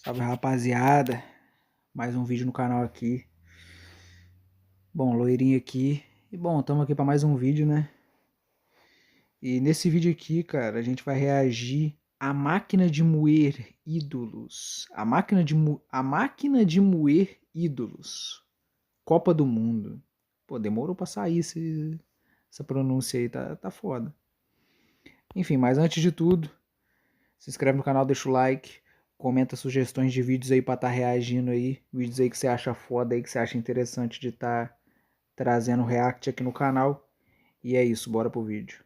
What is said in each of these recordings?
Salve, rapaziada, mais um vídeo no canal aqui. Bom, loirinho aqui. E bom, estamos aqui para mais um vídeo, né? E nesse vídeo aqui, cara, a gente vai reagir à máquina de moer ídolos. A máquina de moer ídolos. Copa do Mundo. Pô, demorou pra sair essa pronúncia aí, tá foda. Enfim, mas antes de tudo, se inscreve no canal, deixa o like, comenta sugestões de vídeos aí pra estar reagindo aí, vídeos aí que você acha foda aí, que você acha interessante de estar trazendo react aqui no canal. E é isso, bora pro vídeo.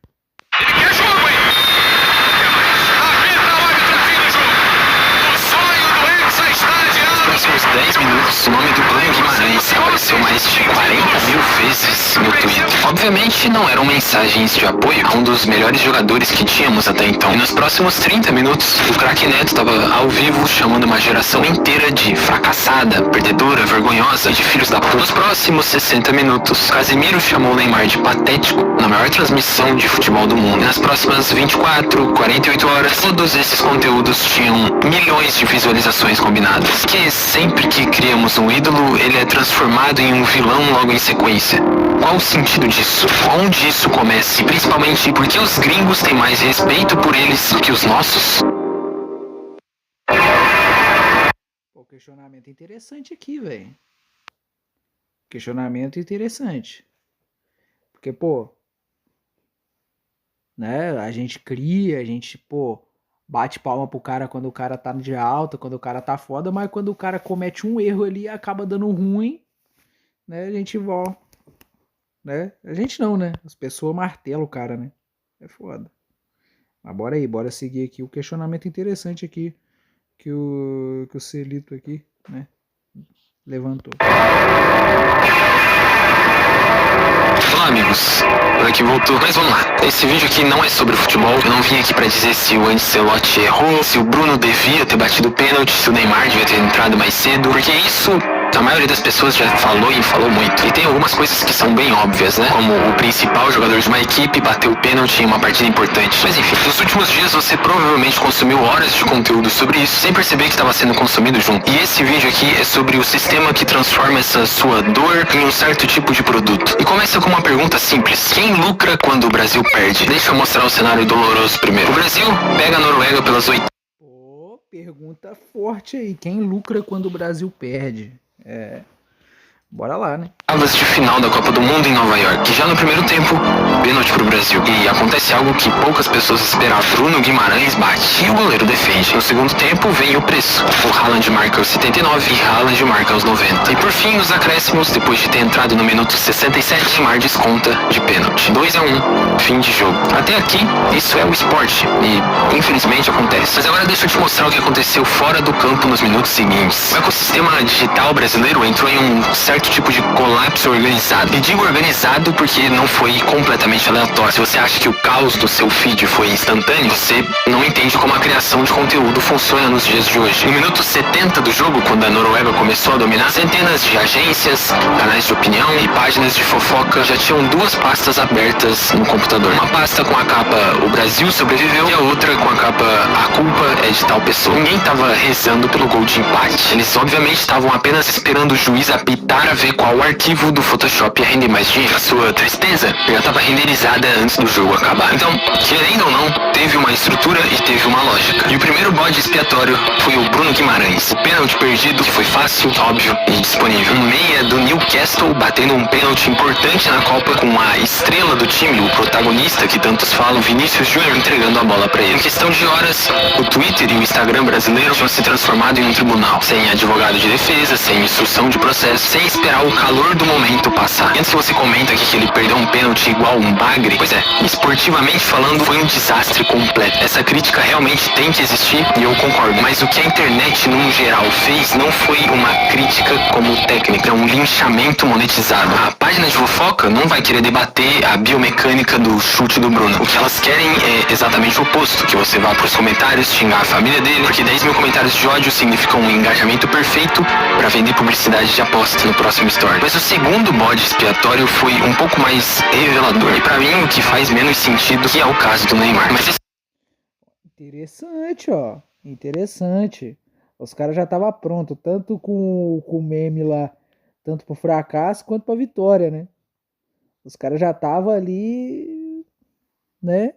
Nos próximos 10 minutos, o nome do Bruno Guimarães apareceu mais de 40.000 vezes no Twitter. Obviamente, não eram mensagens de apoio a um dos melhores jogadores que tínhamos até então. E nos próximos 30 minutos, o craque Neto estava ao vivo chamando uma geração inteira de fracassada, perdedora, vergonhosa e de filhos da puta. Nos próximos 60 minutos, Casemiro chamou o Neymar de patético na maior transmissão de futebol do mundo. E nas próximas 24, 48 horas, todos esses conteúdos tinham milhões de visualizações combinadas. Que sempre que criamos um ídolo, ele é transformado em um vilão logo em sequência. Qual o sentido disso? Onde isso começa? E principalmente, por que os gringos têm mais respeito por eles do que os nossos? Pô, questionamento interessante aqui, velho. Questionamento interessante. Porque, pô, né, a gente cria, a gente, pô, bate palma pro cara quando o cara tá de alta, quando o cara tá foda, mas quando o cara comete um erro ali e acaba dando ruim, né, a gente volta, né? A gente não, né? As pessoas martelam o cara, né? É foda. Mas bora aí, bora seguir aqui o questionamento interessante aqui que o Celito aqui, né, levantou. Olá, amigos. Por aqui voltou. Mas vamos lá. Esse vídeo aqui não é sobre futebol. Eu não vim aqui pra dizer se o Ancelotti errou, se o Bruno devia ter batido o pênalti, se o Neymar devia ter entrado mais cedo, porque isso a maioria das pessoas já falou e falou muito. E tem algumas coisas que são bem óbvias, né? Como o principal jogador de uma equipe bateu o pênalti em uma partida importante. Mas enfim, nos últimos dias você provavelmente consumiu horas de conteúdo sobre isso, sem perceber que estava sendo consumido junto. E esse vídeo aqui é sobre o sistema que transforma essa sua dor em um certo tipo de produto. E começa com uma pergunta simples. Quem lucra quando o Brasil perde? Deixa eu mostrar o cenário doloroso primeiro. O Brasil pega a Noruega pelas 8. Pô, pergunta forte aí. Quem lucra quando o Brasil perde? Bora lá, né? Oitavas de final da Copa do Mundo em Nova York. Já no primeiro tempo, pênalti pro Brasil. E acontece algo que poucas pessoas esperavam. Bruno Guimarães bate e o goleiro defende. No segundo tempo, vem o preço. O Haaland marca aos 79 e Haaland marca aos 90. E por fim, nos acréscimos, depois de ter entrado no minuto 67, Neymar desconta de pênalti. 2-1, fim de jogo. Até aqui, isso é o esporte. E infelizmente acontece. Mas agora deixa eu te mostrar o que aconteceu fora do campo nos minutos seguintes. O ecossistema digital brasileiro entrou em um certo tipo de colapso organizado. E digo organizado porque não foi completamente aleatório. Se você acha que o caos do seu feed foi instantâneo, você não entende como a criação de conteúdo funciona nos dias de hoje. No minuto 70 do jogo, quando a Noruega começou a dominar, centenas de agências, canais de opinião e páginas de fofoca já tinham duas pastas abertas no computador. Uma pasta com a capa "O Brasil sobreviveu" e a outra com a capa "A culpa é de tal pessoa". Ninguém estava rezando pelo gol de empate. Eles obviamente estavam apenas esperando o juiz apitar a ver qual arquivo do Photoshop ia render mais dinheiro. A sua tristeza já estava renderizada antes do jogo acabar. Então, querendo ou não, teve uma estrutura e teve uma lógica. E o primeiro bode expiatório foi o Bruno Guimarães. O pênalti perdido, que foi fácil, óbvio e disponível. Um meia do Newcastle batendo um pênalti importante na Copa com a estrela do time, o protagonista que tantos falam, Vinícius Júnior, entregando a bola para ele. Em questão de horas, o Twitter e o Instagram brasileiro tinham se transformado em um tribunal. Sem advogado de defesa, sem instrução de processo, sem esperar o calor do momento passar. E antes que você comenta aqui que ele perdeu um pênalti igual um bagre, pois é, esportivamente falando, foi um desastre completo. Essa crítica realmente tem que existir e eu concordo. Mas o que a internet, num geral, fez não foi uma crítica como técnica, é um linchamento monetizado. A página de fofoca não vai querer debater a biomecânica do chute do Bruno. O que elas querem é exatamente o oposto, que você vá pros comentários xingar a família dele, porque 10 mil comentários de ódio significam um engajamento perfeito para vender publicidade de aposta no próximo story. Mas o segundo bode expiatório foi um pouco mais revelador. E pra mim o que faz menos sentido que é o caso do Neymar. Mas Interessante, ó. Interessante. Os caras já estavam prontos, tanto com o meme lá, tanto pro fracasso quanto pra vitória, né? Os caras já estavam ali, né?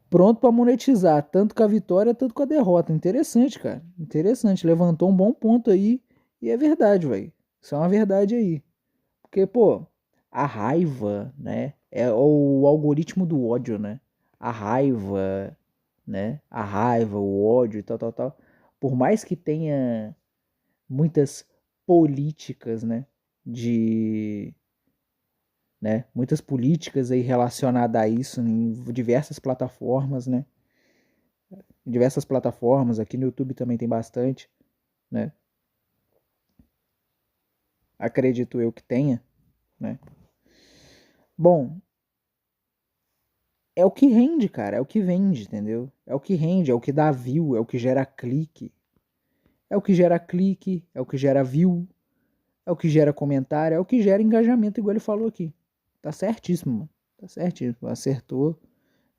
Pronto pra monetizar, tanto com a vitória, tanto com a derrota. Interessante, cara. Interessante. Levantou um bom ponto aí. E é verdade, velho. Isso é uma verdade aí. Porque, pô, a raiva, né? É o algoritmo do ódio, né? A raiva, né? A raiva, o ódio e tal, tal, tal. Por mais que tenha muitas políticas, né? De, né? Muitas políticas aí relacionadas a isso em diversas plataformas, né? Em diversas plataformas, aqui no YouTube também tem bastante, né? Acredito eu que tenha, né? Bom, é o que rende, cara, é o que vende, entendeu? É o que rende, é o que dá view, é o que gera clique. É o que gera clique, é o que gera view, é o que gera comentário, é o que gera engajamento, igual ele falou aqui. Tá certíssimo, mano. Tá certíssimo. Acertou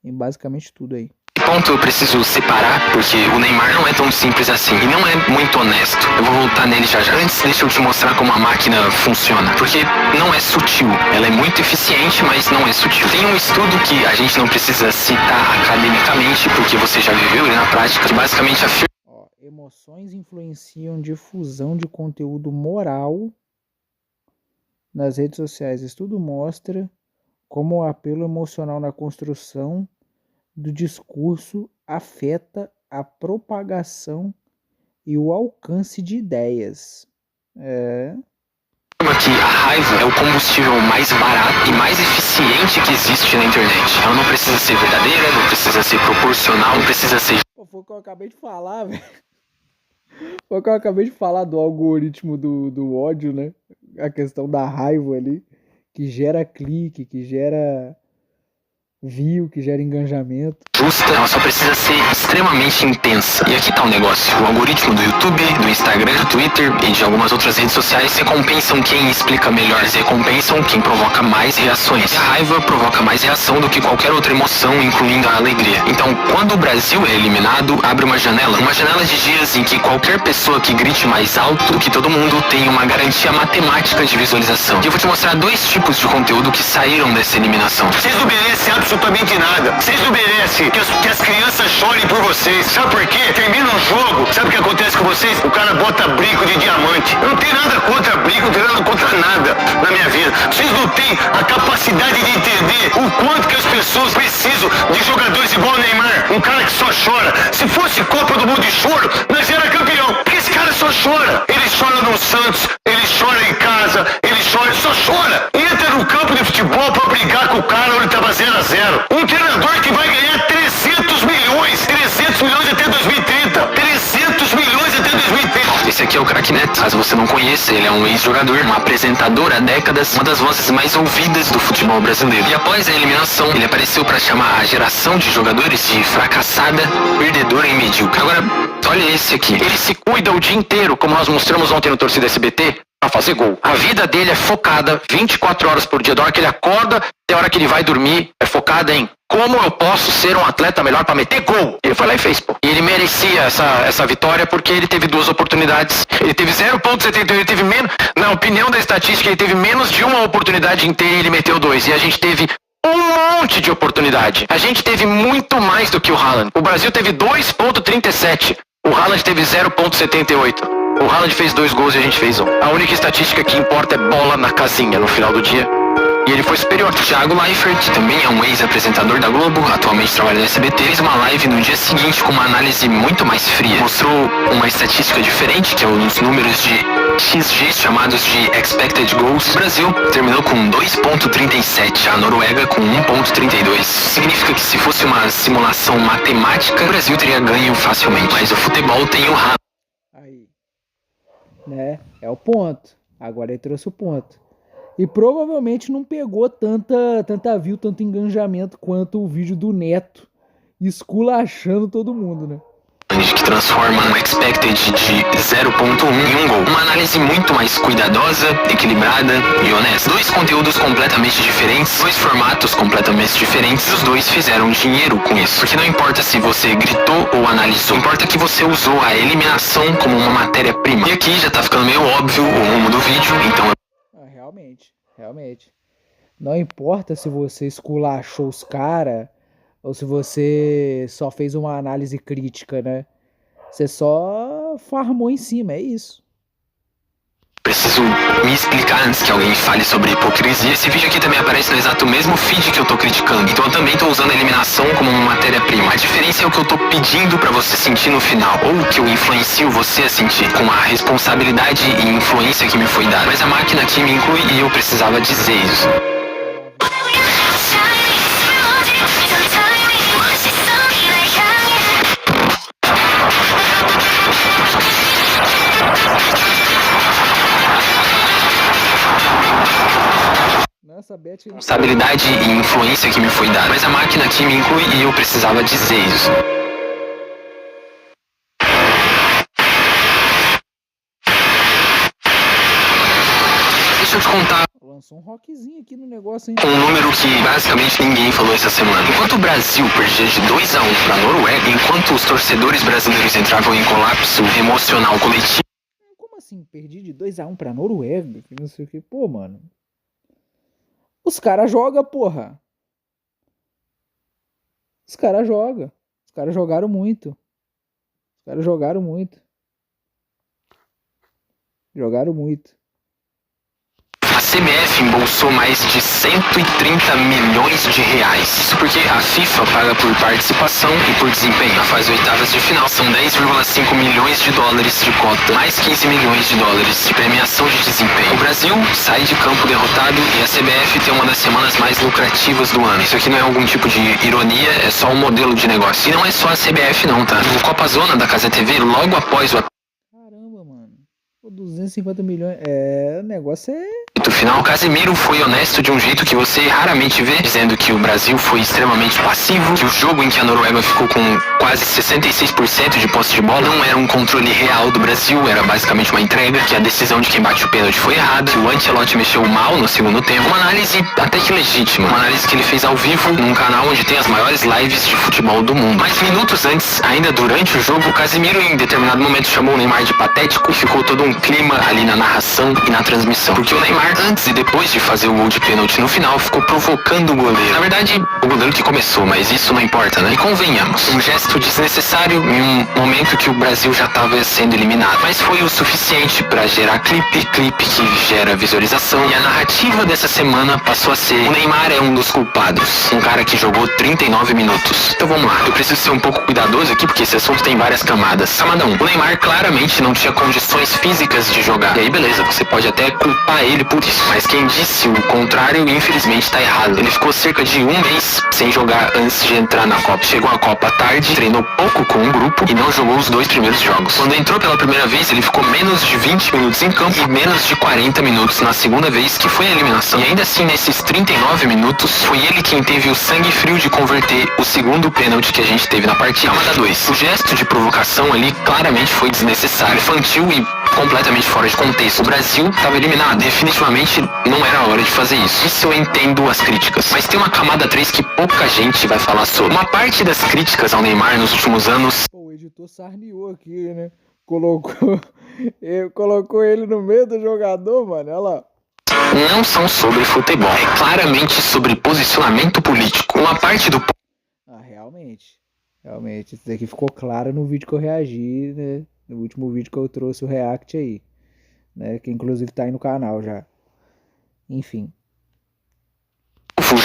em basicamente tudo aí. Ponto eu preciso separar, porque o Neymar não é tão simples assim e não é muito honesto. Eu vou voltar nele já já. Antes, deixa eu te mostrar como a máquina funciona, porque não é sutil. Ela é muito eficiente, mas não é sutil. Tem um estudo que a gente não precisa citar academicamente, porque você já viveu ele na prática, que basicamente afirma. Ó, emoções influenciam difusão de conteúdo moral nas redes sociais. Estudo mostra como o apelo emocional na construção do discurso afeta a propagação e o alcance de ideias. Que a raiva é o combustível mais barato e mais eficiente que existe na internet. Ela não precisa ser verdadeira, não precisa ser proporcional, não precisa ser. Pô, foi o que eu acabei de falar, velho. Foi o que eu acabei de falar do algoritmo do ódio, né? A questão da raiva ali, que gera clique, que gera view, que gera engajamento. Justa, ela só precisa ser extremamente intensa. E aqui tá o negócio. O algoritmo do YouTube, do Instagram, do Twitter e de algumas outras redes sociais recompensam quem explica melhor. Eles recompensam quem provoca mais reações. A raiva provoca mais reação do que qualquer outra emoção, incluindo a alegria. Então, quando o Brasil é eliminado, abre uma janela de dias em que qualquer pessoa que grite mais alto do que todo mundo tem uma garantia matemática de visualização. E eu vou te mostrar dois tipos de conteúdo que saíram dessa eliminação. Vocês não merecem absolutamente nada. Vocês não merecem que as crianças chorem por vocês. Sabe por quê? Termina um jogo, sabe o que acontece com vocês? O cara bota brinco de diamante. Eu não tenho nada contra brinco, não tenho nada contra nada na minha vida. Vocês não têm a capacidade de entender o quanto que as pessoas precisam de jogadores igual o Neymar. Um cara que só chora. Se fosse Copa do Mundo de choro, nós era campeão. Porque esse cara só chora. Ele chora no Santos, ele chora em casa, ele chora, só chora. Entra no campo de futebol pra brigar com o cara onde tava 0-0. Um treinador que vai ganhar 300 milhões até 2030. 300 milhões até 2030. Esse aqui é o Craque Neto. Caso você não conheça, ele é um ex-jogador, um apresentador há décadas, uma das vozes mais ouvidas do futebol brasileiro. E após a eliminação, ele apareceu para chamar a geração de jogadores de fracassada, perdedora e medíocre. Agora, olha esse aqui. Ele se cuida o dia inteiro, como nós mostramos ontem no Torcida SBT, pra fazer gol. A vida dele é focada 24 horas por dia, da hora que ele acorda até a hora que ele vai dormir, é focada em como eu posso ser um atleta melhor pra meter gol. Ele foi lá e fez, pô. E ele merecia essa vitória porque ele teve duas oportunidades. Ele teve 0,71, ele teve menos, na opinião da estatística, ele teve menos de uma oportunidade inteira e ele meteu dois. E a gente teve um monte de oportunidade. A gente teve muito mais do que o Haaland. O Brasil teve 2,37. O Haaland teve 0,78. O Haaland fez 2 gols e a gente fez 1. A única estatística que importa é bola na casinha no final do dia. E ele foi superior. Thiago Leifert, que também é um ex-apresentador da Globo, atualmente trabalha no SBT, fez uma live no dia seguinte com uma análise muito mais fria. Mostrou uma estatística diferente, que é os números de XG, chamados de Expected Goals. O Brasil terminou com 2,37, a Noruega com 1,32. Significa que se fosse uma simulação matemática, o Brasil teria ganho facilmente. Mas o futebol tem o Haaland. Aí, né? É o ponto. Agora ele trouxe o ponto. E provavelmente não pegou tanta view, tanto engajamento quanto o vídeo do Neto esculachando todo mundo, né? que transforma um expected de 0.1 em um gol. Uma análise muito mais cuidadosa, equilibrada e honesta. Dois conteúdos completamente diferentes, dois formatos completamente diferentes, e os dois fizeram dinheiro com isso. Porque não importa se você gritou ou analisou, importa que você usou a eliminação como uma matéria-prima. E aqui já tá ficando meio óbvio o rumo do vídeo, então... Realmente. Não importa se você esculachou os caras ou se você só fez uma análise crítica, né? Você só farmou em cima, é isso. Preciso me explicar antes que alguém fale sobre hipocrisia. Esse vídeo aqui também aparece no exato mesmo feed que eu tô criticando. Então eu também tô usando a eliminação como uma matéria-prima. A diferença é o que eu tô pedindo pra você sentir no final, ou que eu influencio você a sentir, com a responsabilidade e influência que me foi dada. Mas a máquina aqui me inclui e eu precisava dizer isso. Responsabilidade e influência que me foi dada. Mas a máquina aqui me inclui e eu precisava dizer isso. Deixa eu te contar. Lançou um rockzinho aqui no negócio, hein? Um número que basicamente ninguém falou essa semana. Enquanto o Brasil perdia de 2-1 para a Noruega, enquanto os torcedores brasileiros entravam em colapso emocional coletivo. Como assim? Perdi de 2-1 pra Noruega? Que não sei o que. Pô, mano. Os caras jogam, porra. Os caras jogam. Os caras jogaram muito. Os caras jogaram muito. Jogaram muito. A CBF embolsou mais de 130 milhões de reais. Isso porque a FIFA paga por participação e por desempenho. A fase oitavas de final são 10,5 milhões de dólares de cota, mais 15 milhões de dólares de premiação de desempenho. O Brasil sai de campo derrotado e a CBF tem uma das semanas mais lucrativas do ano. Isso aqui não é algum tipo de ironia, é só um modelo de negócio. E não é só a CBF não, tá? O Copa Zona da Casa TV, logo após o... Caramba, mano. 250 milhões. O negócio é... No final, Casemiro foi honesto de um jeito que você raramente vê, dizendo que o Brasil foi extremamente passivo, que o jogo em que a Noruega ficou com quase 66% de posse de bola não era um controle real do Brasil, era basicamente uma entrega, que a decisão de quem bate o pênalti foi errada, que o Ancelotti mexeu mal no segundo tempo. Uma análise até que legítima, uma análise que ele fez ao vivo num canal onde tem as maiores lives de futebol do mundo. Mas minutos antes, ainda durante o jogo, o Casemiro em determinado momento chamou o Neymar de patético e ficou todo um clima ali na narração e na transmissão. Porque o Neymar, antes e depois de fazer o gol de pênalti no final, ficou provocando o goleiro. Na verdade, o goleiro que começou, mas isso não importa, né? E convenhamos, um gesto desnecessário em um momento que o Brasil já estava sendo eliminado. Mas foi o suficiente para gerar clipe que gera visualização. E a narrativa dessa semana passou a ser: o Neymar é um dos culpados. Um cara que jogou 39 minutos. Então vamos lá, eu preciso ser um pouco cuidadoso aqui, porque esse assunto tem várias camadas. Camada 1. O Neymar claramente não tinha condições físicas de jogar. E aí beleza, você pode até culpar ele por isso. Mas quem disse o contrário, infelizmente tá errado. Ele ficou cerca de um mês sem jogar antes de entrar na Copa. Chegou à Copa tarde, treinou pouco com o grupo e não jogou os 2 primeiros jogos. Quando entrou pela primeira vez, ele ficou menos de 20 minutos em campo e menos de 40 minutos na segunda vez, que foi a eliminação. E ainda assim, nesses 39 minutos, foi ele quem teve o sangue frio de converter o segundo pênalti que a gente teve na partida. Camada 2. O gesto de provocação ali claramente foi desnecessário, infantil e completamente fora de contexto. O Brasil estava eliminado. Definitivamente não era a hora de fazer isso. Isso eu entendo as críticas. Mas tem uma camada 3 que pouca gente vai falar sobre. Uma parte das críticas ao Neymar nos últimos anos... O editor sarneou aqui, né? Colocou ele no meio do jogador, mano. Olha lá. Não são sobre futebol. É claramente sobre posicionamento político. Uma parte do... Realmente. Isso daqui ficou claro no vídeo que eu reagi, né? No último vídeo que eu trouxe o react aí, né? Que inclusive tá aí no canal já. Enfim.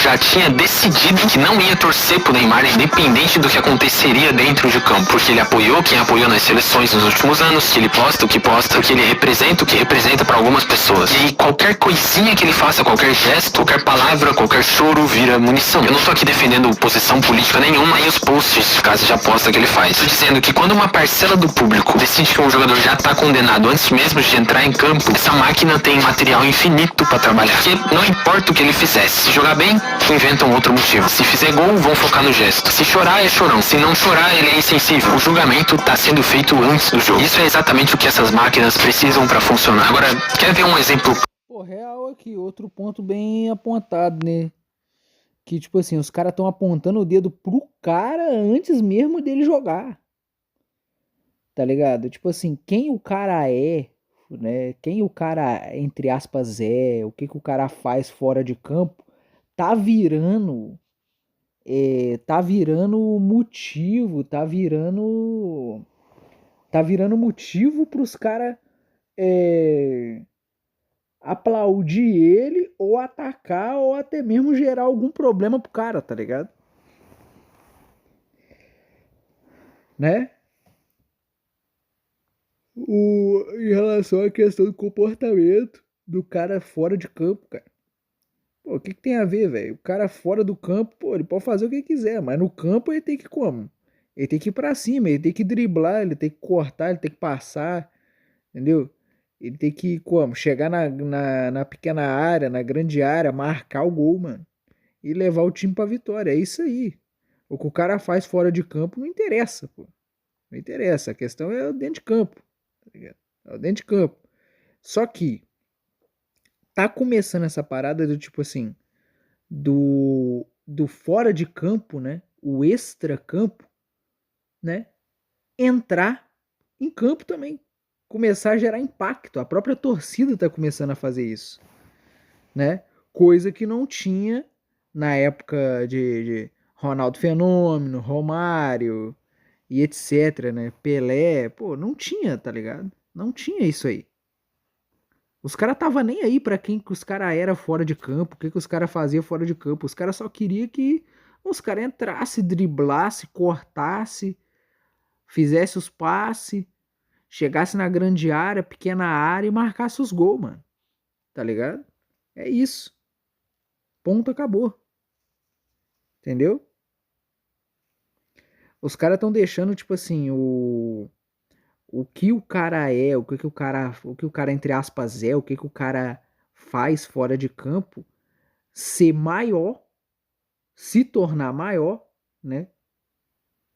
Já tinha decidido que não ia torcer pro Neymar, independente do que aconteceria dentro de campo, porque ele apoiou quem apoiou nas seleções nos últimos anos, que ele posta o que posta, que ele representa o que representa para algumas pessoas. E qualquer coisinha que ele faça, qualquer gesto, qualquer palavra, qualquer choro vira munição. Eu não tô aqui defendendo posição política nenhuma e os posts de casa de aposta que ele faz. Tô dizendo que quando uma parcela do público decide que um jogador já tá condenado antes mesmo de entrar em campo, essa máquina tem material infinito para trabalhar. Porque não importa o que ele fizesse, se jogar bem Porém, inventam outro motivo. Se fizer gol, vão focar no gesto. Se chorar, é chorão. Se não chorar, ele é insensível. O julgamento tá sendo feito antes do jogo. Isso é exatamente o que essas máquinas precisam para funcionar. Agora, quer ver um exemplo? Pô, real aqui, outro ponto bem apontado, né? Que, tipo assim, os caras estão apontando o dedo pro cara antes mesmo dele jogar. Tá ligado? Tipo assim, quem o cara é, né? Quem o cara, entre aspas, é, o que que o cara faz fora de campo, tá virando, tá virando motivo, tá virando motivo pros caras aplaudir ele ou atacar ou até mesmo gerar algum problema pro cara, tá ligado? Né? Em relação à questão do comportamento do cara fora de campo, cara. Pô, o que tem a ver, velho? O cara fora do campo, pô, ele pode fazer o que quiser, mas no campo ele tem que como? Ele tem que ir pra cima, ele tem que driblar, ele tem que cortar, ele tem que passar, entendeu? Ele tem que como? Chegar na pequena área, na grande área, marcar o gol, mano. E levar o time pra vitória. É isso aí. O que o cara faz fora de campo não interessa, pô. Não interessa. A questão é o dentro de campo. Tá ligado? É o dentro de campo. Só que tá começando essa parada do tipo assim, do fora de campo, né? O extra campo, né? Entrar em campo também. Começar a gerar impacto. A própria torcida tá começando a fazer isso, né? Coisa que não tinha na época de Ronaldo Fenômeno, Romário e etc, né? Pelé, pô, não tinha, tá ligado? Não tinha isso aí. Os caras tava nem aí pra quem que os caras era fora de campo, o que que os caras faziam fora de campo. Os caras só queria que os caras entrasse, driblasse, cortasse, fizesse os passes, chegasse na grande área, pequena área e marcasse os gols, mano. Tá ligado? É isso. Ponto, acabou. Entendeu? Os caras estão deixando, tipo assim, o que o cara é, o que o cara, entre aspas, é, o que o cara faz fora de campo, ser maior, se tornar maior, né?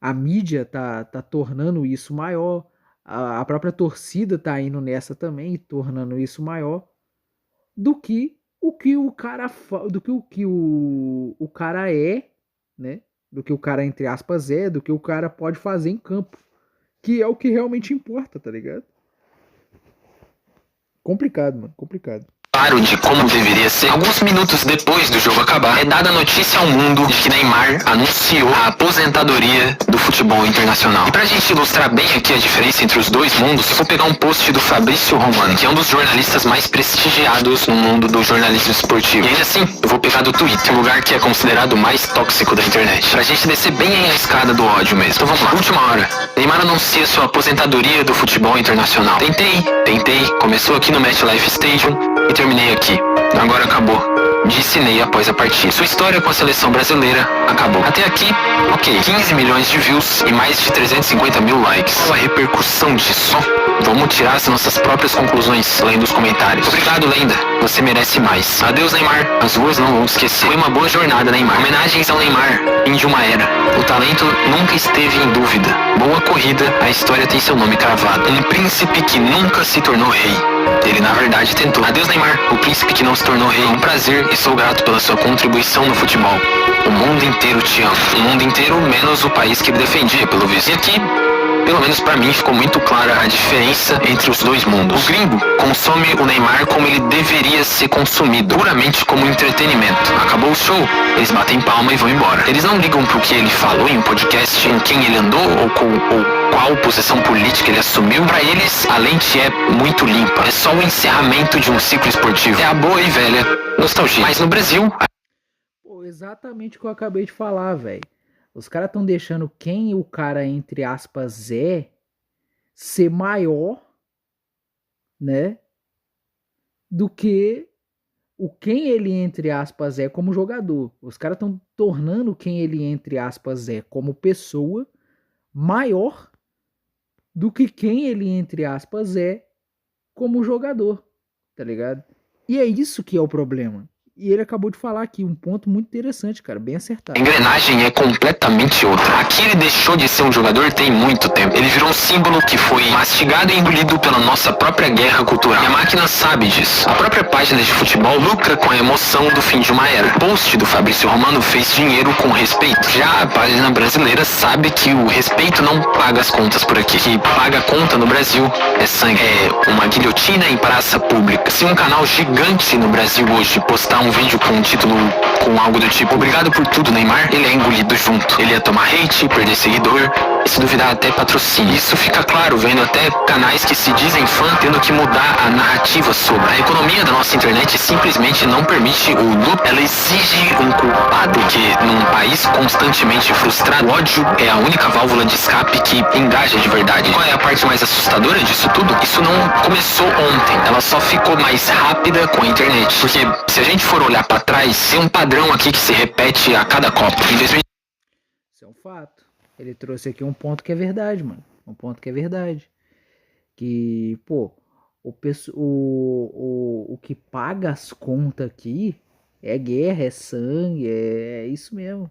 A mídia tá tornando isso maior, a própria torcida tá indo nessa também, tornando isso maior, do que o cara do que o cara é, né? Do que o cara, entre aspas, é, do que o cara pode fazer em campo. Que é o que realmente importa, tá ligado? Complicado, mano, complicado. Claro de como deveria ser. Alguns minutos depois do jogo acabar, é dada a notícia ao mundo de que Neymar anunciou a aposentadoria do futebol internacional. E pra gente ilustrar bem aqui a diferença entre os dois mundos, eu vou pegar um post do Fabrício Romano, que é um dos jornalistas mais prestigiados no mundo do jornalismo esportivo. E ainda assim, eu vou pegar do Twitter, um lugar que é considerado o mais tóxico da internet, pra gente descer bem a escada do ódio mesmo. Então vamos lá. Última hora. Neymar anuncia sua aposentadoria do futebol internacional. Tentei, começou aqui no MetLife Stadium e terminei aqui. Agora acabou. Disse Ney após a partida. Sua história com a seleção brasileira acabou. Até aqui, ok. 15 milhões de views e mais de 350 mil likes. Qual a repercussão disso? Vamos tirar as nossas próprias conclusões lendo os comentários. Obrigado, lenda. Você merece mais. Adeus, Neymar. As ruas não vão esquecer. Foi uma boa jornada, Neymar. Homenagens ao Neymar. Fim de uma era. O talento nunca esteve em dúvida. Boa corrida, a história tem seu nome cravado. Um príncipe que nunca se tornou rei. Ele na verdade tentou. Adeus, Neymar, o príncipe que não se tornou rei. É um prazer e sou grato pela sua contribuição no futebol. O mundo inteiro te ama. O mundo inteiro menos o país que ele defendia, pelo visto. E aqui, pelo menos pra mim, ficou muito clara a diferença entre os dois mundos. O gringo consome o Neymar como ele deveria ser consumido, puramente como entretenimento. Acabou o show, eles batem palma e vão embora. Eles não ligam pro que ele falou em um podcast, com quem ele andou ou qual posição política ele assumiu. Pra eles, a lente é muito limpa. É só o encerramento de um ciclo esportivo. É a boa e velha nostalgia. Mas no Brasil... Pô, exatamente o que eu acabei de falar, velho. Os caras estão deixando quem o cara, entre aspas, é ser maior, né? Do que o quem ele, entre aspas, é como jogador. Os caras estão tornando quem ele, entre aspas, é como pessoa maior do que quem ele, entre aspas, é como jogador, tá ligado? E é isso que é o problema. E ele acabou de falar aqui um ponto muito interessante, cara, bem acertado. A engrenagem é completamente outra. Aqui ele deixou de ser um jogador tem muito tempo. Ele virou um símbolo que foi mastigado e engolido pela nossa própria guerra cultural. E a máquina sabe disso. A própria página de futebol lucra com a emoção do fim de uma era. O post do Fabrício Romano fez dinheiro com respeito. Já a página brasileira sabe que o respeito não paga as contas por aqui. Que paga a conta no Brasil é sangue. É uma guilhotina em praça pública. Se um canal gigante no Brasil hoje postar um vídeo com um título com algo do tipo "Obrigado por tudo, Neymar", ele é engolido junto. Ele ia tomar hate, perder seguidor e se duvidar até patrocínio. Isso fica claro vendo até canais que se dizem fã tendo que mudar a narrativa sobre. A economia da nossa internet simplesmente não permite o lucro. Ela exige um culpado, porque num país constantemente frustrado, o ódio é a única válvula de escape que engaja de verdade. Qual é a parte mais assustadora disso tudo? Isso não começou ontem, ela só ficou mais rápida com a internet. Porque se a gente for olhar pra trás, tem um padrão aqui que se repete a cada Copa. Em 2000... Isso é um fato. Ele trouxe aqui um ponto que é verdade, mano. Um ponto que é verdade. Que, pô, o que paga as contas aqui é guerra, é sangue, é isso mesmo.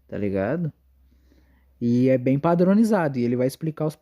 Tá ligado? E é bem padronizado. E ele vai explicar os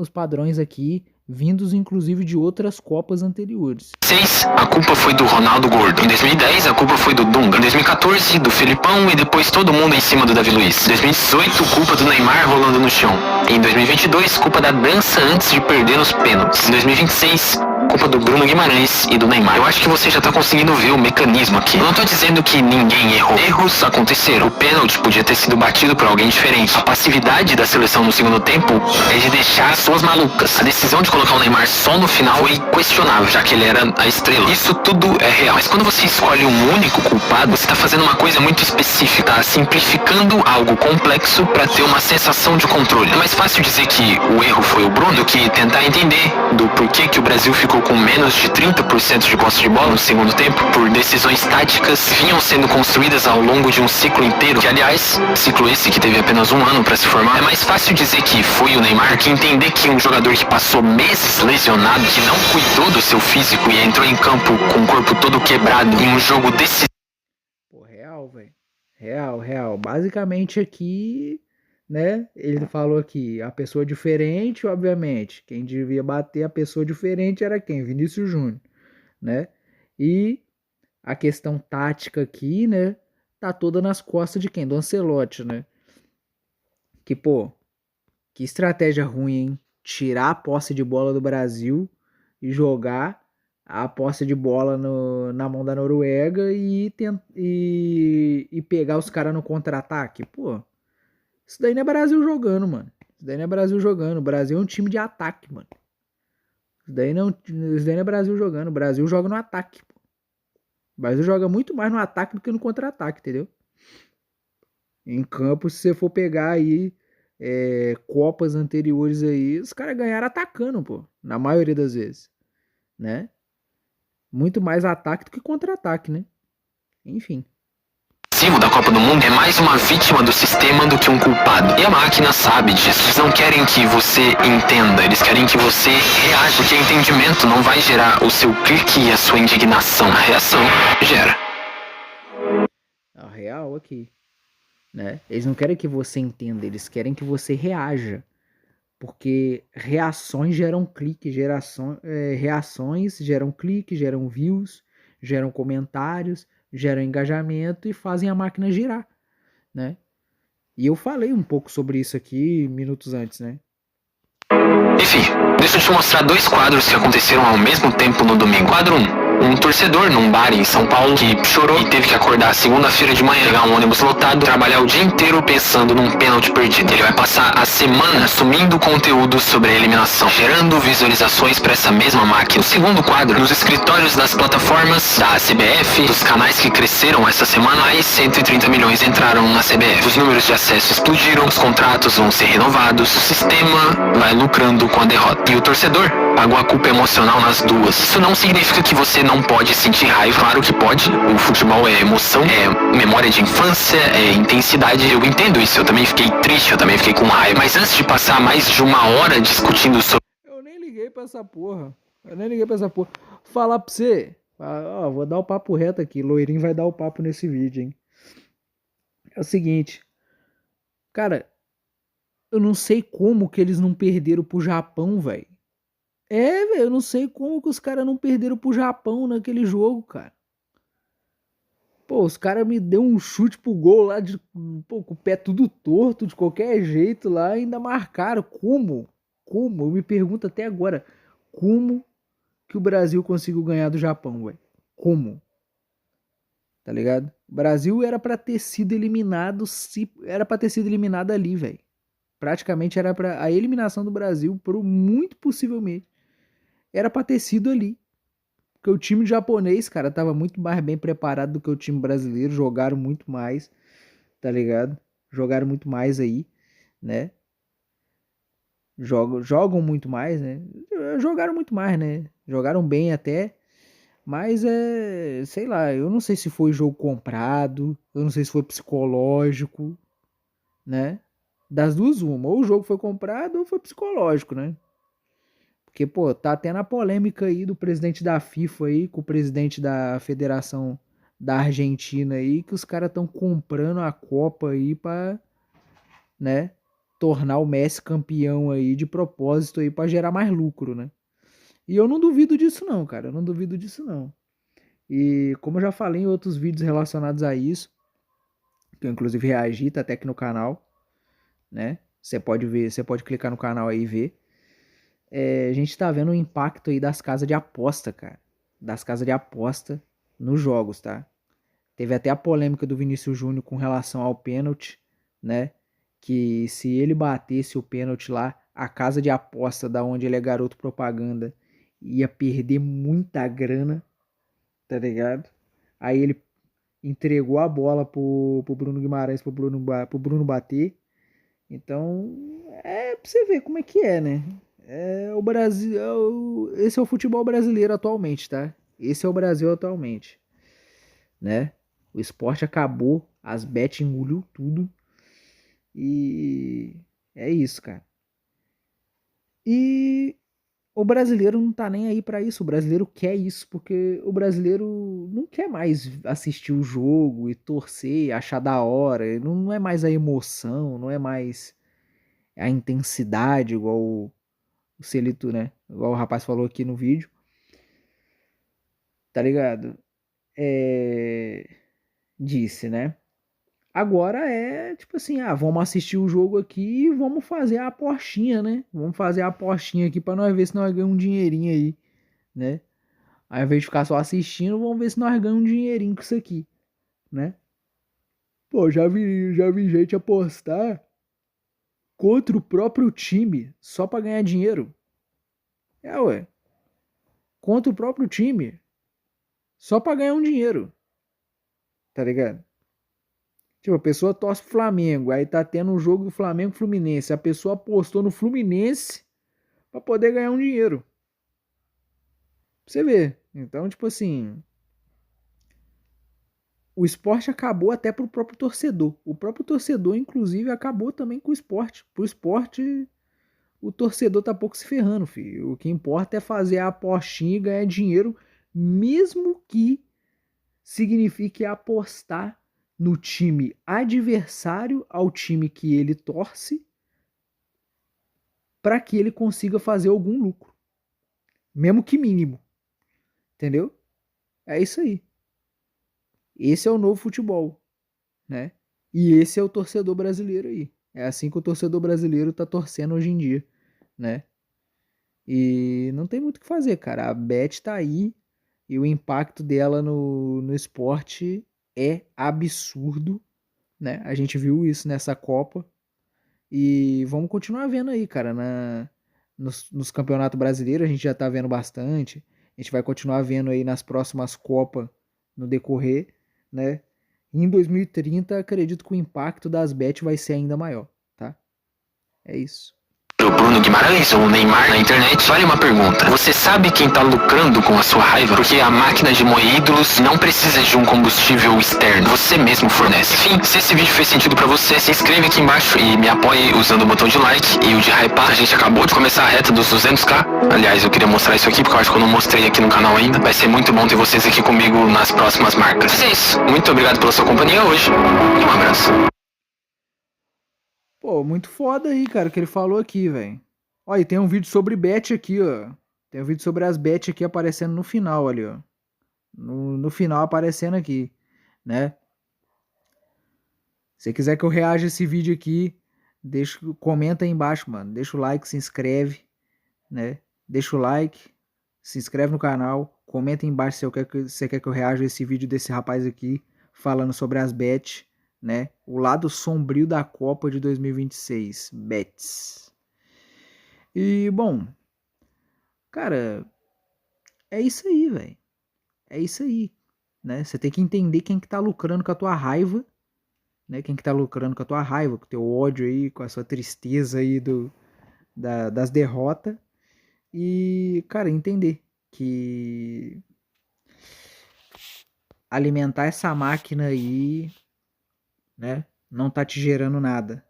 padrões aqui, vindos inclusive de outras Copas anteriores. Em 2006, a culpa foi do Ronaldo Gordo. Em 2010, a culpa foi do Dunga. Em 2014, do Felipão e depois todo mundo em cima do Davi Luiz. Em 2018, culpa do Neymar rolando no chão. Em 2022, culpa da dança antes de perder nos pênaltis. Em 2026, culpa do Bruno Guimarães e do Neymar. Eu acho que você já tá conseguindo ver o mecanismo aqui. Eu não tô dizendo que ninguém errou. Erros aconteceram. O pênalti podia ter sido batido por alguém diferente. A passividade da seleção no segundo tempo é de deixar as suas malucas. A decisão de colocar o Neymar só no final foi questionável, já que ele era a estrela. Isso tudo é real. Mas quando você escolhe um único culpado, você tá fazendo uma coisa muito específica. Tá simplificando algo complexo pra ter uma sensação de controle. É mais fácil dizer que o erro foi o Bruno do que tentar entender do porquê que o Brasil ficou com menos de 30% de posse de bola no segundo tempo por decisões táticas que vinham sendo construídas ao longo de um ciclo inteiro, que aliás, ciclo esse que teve apenas um ano para se formar. É mais fácil dizer que foi o Neymar que entender que um jogador que passou meses lesionado, que não cuidou do seu físico e entrou em campo com o corpo todo quebrado em um jogo decisivo. Pô, real, velho. Real. Basicamente aqui, né, ele falou aqui, a pessoa diferente, obviamente, quem devia bater a pessoa diferente era quem? Vinícius Júnior, né? E a questão tática aqui, né, tá toda nas costas de quem? Do Ancelotti, né? Que, pô, que estratégia ruim, hein? Tirar a posse de bola do Brasil e jogar a posse de bola na mão da Noruega e pegar os caras no contra-ataque. Pô, isso daí não é Brasil jogando, mano. Isso daí não é Brasil jogando. O Brasil é um time de ataque, mano. Isso daí não é Brasil jogando. O Brasil joga no ataque, pô. O Brasil joga muito mais no ataque do que no contra-ataque, entendeu? Em campo, se você for pegar aí Copas anteriores aí, os caras ganharam atacando, pô. Na maioria das vezes, né? Muito mais ataque do que contra-ataque, né? Enfim. Da Copa do Mundo é mais uma vítima do sistema do que um culpado. E a máquina sabe disso. Eles não querem que você entenda, eles querem que você reaja, porque entendimento não vai gerar o seu clique e a sua indignação. A reação gera. A real aqui, né? Eles não querem que você entenda, eles querem que você reaja. Porque reações geram clique, reações geram clique, geram views, geram comentários, geram engajamento e fazem a máquina girar, né? E eu falei um pouco sobre isso aqui minutos antes, né? Enfim, deixa eu te mostrar dois quadros que aconteceram ao mesmo tempo no domingo. Quadro 1. Um torcedor num bar em São Paulo que chorou e teve que acordar segunda-feira de manhã, pegar um ônibus lotado, trabalhar o dia inteiro pensando num pênalti perdido. Ele vai passar a semana assumindo conteúdo sobre a eliminação, gerando visualizações para essa mesma máquina. O segundo quadro, nos escritórios das plataformas da CBF, dos canais que cresceram essa semana, mais 130 milhões entraram na CBF. Os números de acesso explodiram, os contratos vão ser renovados, o sistema vai lucrando com a derrota. E o torcedor pagou a culpa emocional nas duas. Isso não significa que você não pode sentir raiva. Claro que pode. O futebol é emoção, é memória de infância, é intensidade. Eu entendo isso. Eu também fiquei triste, eu também fiquei com raiva. Mas antes de passar mais de uma hora discutindo sobre... Eu nem liguei pra essa porra. Falar pra você, Ó, vou dar o papo reto aqui. Loirinho vai dar o papo nesse vídeo, hein? É o seguinte, cara, eu não sei como que eles não perderam pro Japão, velho. É, velho, eu não sei como que os caras não perderam pro Japão naquele jogo, cara. Pô, os caras me deu um chute pro gol lá, pô, com o pé tudo torto, de qualquer jeito lá, e ainda marcaram. Como? Como? Eu me pergunto até agora, como que o Brasil conseguiu ganhar do Japão, velho? Como? Tá ligado? O Brasil era pra ter sido eliminado, se era pra ter sido eliminado ali, velho. Praticamente era pra a eliminação do Brasil, por muito possivelmente, era pra ter sido ali. Porque o time japonês, cara, tava muito mais bem preparado do que o time brasileiro, jogaram muito mais, tá ligado? Jogaram muito mais aí, né? Jogam muito mais, né? Jogaram muito mais, né? Jogaram bem até, mas sei lá, eu não sei se foi jogo comprado, eu não sei se foi psicológico, né? Das duas, uma. Ou o jogo foi comprado ou foi psicológico, né? Porque, pô, tá tendo a polêmica aí do presidente da FIFA aí com o presidente da Federação da Argentina aí, que os caras estão comprando a Copa aí pra, né, tornar o Messi campeão aí de propósito aí pra gerar mais lucro, né? E eu não duvido disso não, cara, eu não duvido disso não. E como eu já falei em outros vídeos relacionados a isso, que eu inclusive reagi, tá até aqui no canal, né? Você pode ver, você pode clicar no canal aí e ver. A gente tá vendo o impacto aí das casas de aposta, cara. Das casas de aposta nos jogos, tá? Teve até a polêmica do Vinícius Júnior com relação ao pênalti, né? Que se ele batesse o pênalti lá, a casa de aposta da onde ele é garoto propaganda ia perder muita grana, tá ligado? Aí ele entregou a bola pro Bruno Guimarães, pro Bruno bater. Então, pra você ver como é que é, né? O Brasil, esse é o futebol brasileiro atualmente, tá? Esse é o Brasil atualmente, né? O esporte acabou, as bet engoliu tudo e é isso, cara. E o brasileiro não tá nem aí pra isso, o brasileiro quer isso, porque o brasileiro não quer mais assistir o jogo e torcer, achar da hora, não é mais a emoção, não é mais a intensidade igual o Celito, né? Igual o rapaz falou aqui no vídeo, tá ligado? Disse, né? Agora tipo assim, vamos assistir o jogo aqui e vamos fazer a apostinha, né? Vamos fazer a apostinha aqui pra nós ver se nós ganhamos um dinheirinho aí, né? Ao invés de ficar só assistindo, vamos ver se nós ganhamos um dinheirinho com isso aqui, né? Pô, já vi gente apostar contra o próprio time só pra ganhar dinheiro. Ué. Contra o próprio time só pra ganhar um dinheiro, tá ligado? Tipo, a pessoa torce pro Flamengo, aí tá tendo um jogo do Flamengo Fluminense. A pessoa apostou no Fluminense pra poder ganhar um dinheiro. Pra você ver. Então, tipo assim, o esporte acabou até pro próprio torcedor. O próprio torcedor, inclusive, acabou também com o esporte. Pro esporte, o torcedor tá pouco se ferrando, filho. O que importa é fazer a apostinha e ganhar dinheiro, mesmo que signifique apostar no time adversário ao time que ele torce para que ele consiga fazer algum lucro, mesmo que mínimo, entendeu? É isso aí. Esse é o novo futebol, né? E esse é o torcedor brasileiro aí. É assim que o torcedor brasileiro tá torcendo hoje em dia, né? E não tem muito o que fazer, cara. A Bet tá aí e o impacto dela no esporte é absurdo, né? A gente viu isso nessa Copa e vamos continuar vendo aí, cara, nos campeonatos brasileiros a gente já tá vendo bastante, a gente vai continuar vendo aí nas próximas Copas no decorrer, né? E em 2030 acredito que o impacto das bet vai ser ainda maior, tá? É isso. o Bruno Guimarães ou o Neymar na internet, vale uma pergunta. Você sabe quem tá lucrando com a sua raiva? Porque a máquina de moer ídolos não precisa de um combustível externo, você mesmo fornece. Enfim, se esse vídeo fez sentido pra você, se inscreve aqui embaixo e me apoie usando o botão de like e o de hypar. A gente acabou de começar a reta dos 200k. Aliás, eu queria mostrar isso aqui porque eu acho que eu não mostrei aqui no canal ainda. Vai ser muito bom ter vocês aqui comigo nas próximas marcas. Mas é isso. Muito obrigado pela sua companhia hoje e um abraço. Pô, muito foda aí, cara, o que ele falou aqui, velho. Ó, e tem um vídeo sobre bet aqui, ó. Tem um vídeo sobre as bet aqui aparecendo no final ali, ó. No final aparecendo aqui, né? Se você quiser que eu reaja esse vídeo aqui, comenta aí embaixo, mano. Deixa o like, se inscreve, né? Deixa o like, se inscreve no canal, comenta aí embaixo se você quer que eu reaja esse vídeo desse rapaz aqui, falando sobre as bets, né? O lado sombrio da Copa de 2026, bets. E, bom, cara, é isso aí, velho. É isso aí, né? Você tem que entender quem que tá lucrando com a tua raiva, né? Quem que tá lucrando com a tua raiva, com o teu ódio aí, com a sua tristeza aí das derrotas. E, cara, entender que alimentar essa máquina aí, né? Não tá te gerando nada,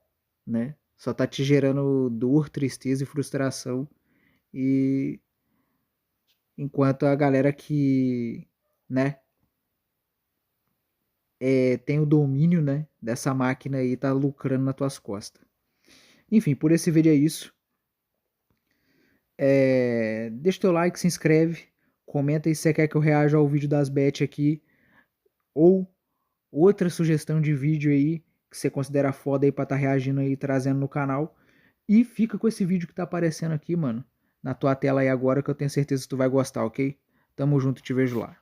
né? Só tá te gerando dor, tristeza e frustração. E enquanto a galera que, né, tem o domínio, né, dessa máquina aí tá lucrando nas tuas costas. Enfim, por esse vídeo é isso. Deixa teu like, se inscreve, comenta aí se você quer que eu reaja ao vídeo das bet aqui, ou outra sugestão de vídeo aí que você considera foda aí pra tá reagindo aí, trazendo no canal. E fica com esse vídeo que tá aparecendo aqui, mano, na tua tela aí agora, que eu tenho certeza que tu vai gostar, ok? Tamo junto, te vejo lá.